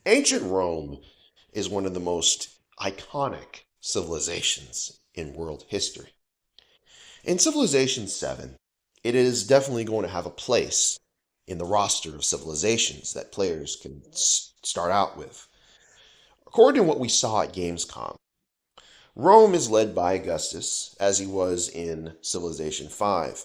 Ancient Rome is one of the most iconic civilizations in world history. In Civilization 7, it is definitely going to have a place in the roster of civilizations that players can start out with. According to what we saw at Gamescom, Rome is led by Augustus, as he was in Civilization 5.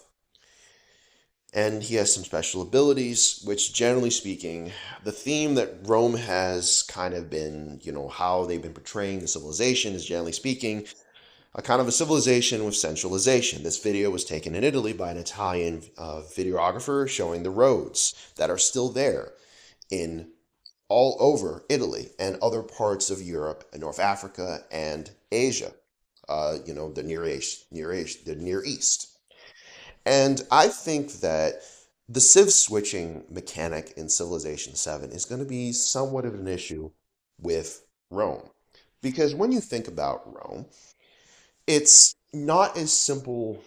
And he has some special abilities, which generally speaking, the theme that Rome has kind of been, how they've been portraying the civilization is generally speaking, a kind of a civilization with centralization. This video was taken in Italy by an Italian videographer showing the roads that are still there in all over Italy and other parts of Europe and North Africa and Asia, the Near East. And I think that the Civ switching mechanic in Civilization 7 is going to be somewhat of an issue with Rome. Because when you think about Rome, it's not as simple,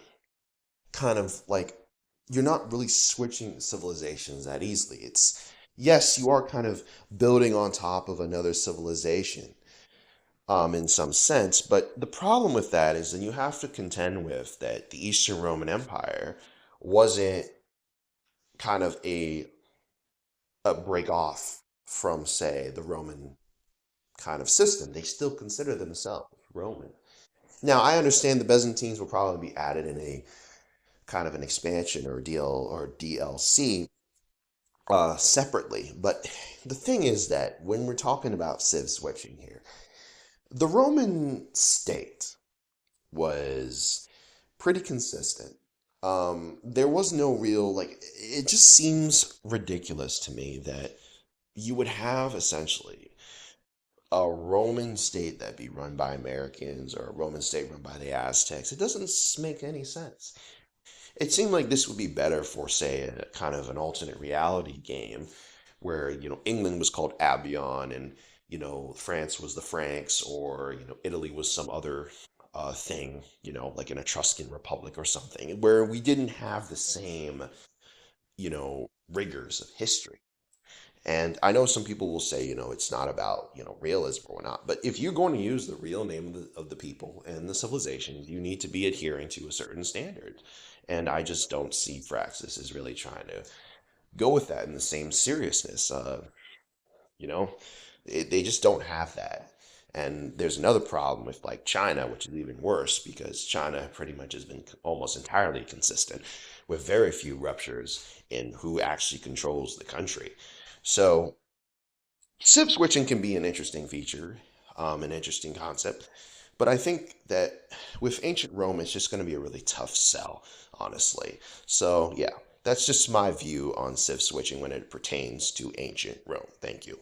kind of like you're not really switching civilizations that easily. Yes, you are kind of building on top of another civilization, in some sense, but the problem with that is then you have to contend with that the Eastern Roman Empire wasn't kind of a break off from, say, the Roman kind of system. They still consider themselves Roman. Now, I understand the Byzantines will probably be added in a kind of an expansion or deal or DLC separately, but the thing is that when we're talking about Civ switching here, the Roman state was pretty consistent. There was no real, like, it just seems ridiculous to me that you would have essentially a Roman state that be run by Americans or a Roman state run by the Aztecs. It doesn't make any sense. It seemed like this would be better for, say, a kind of an alternate reality game where, England was called Albion and, France was the Franks or, Italy was some other thing, like an Etruscan republic or something, where we didn't have the same, rigors of history. And I know some people will say, it's not about, realism or not. But if you're going to use the real name of the people and the civilization, you need to be adhering to a certain standard. And I just don't see Fraxis is really trying to go with that in the same seriousness. You know, they just don't have that. And there's another problem with like China, which is even worse because China pretty much has been almost entirely consistent with very few ruptures in who actually controls the country. So SIP switching can be an interesting feature, an interesting concept, but I think that with ancient Rome, it's just going to be a really tough sell, honestly. So yeah, that's just my view on Civ switching when it pertains to ancient Rome. Thank you.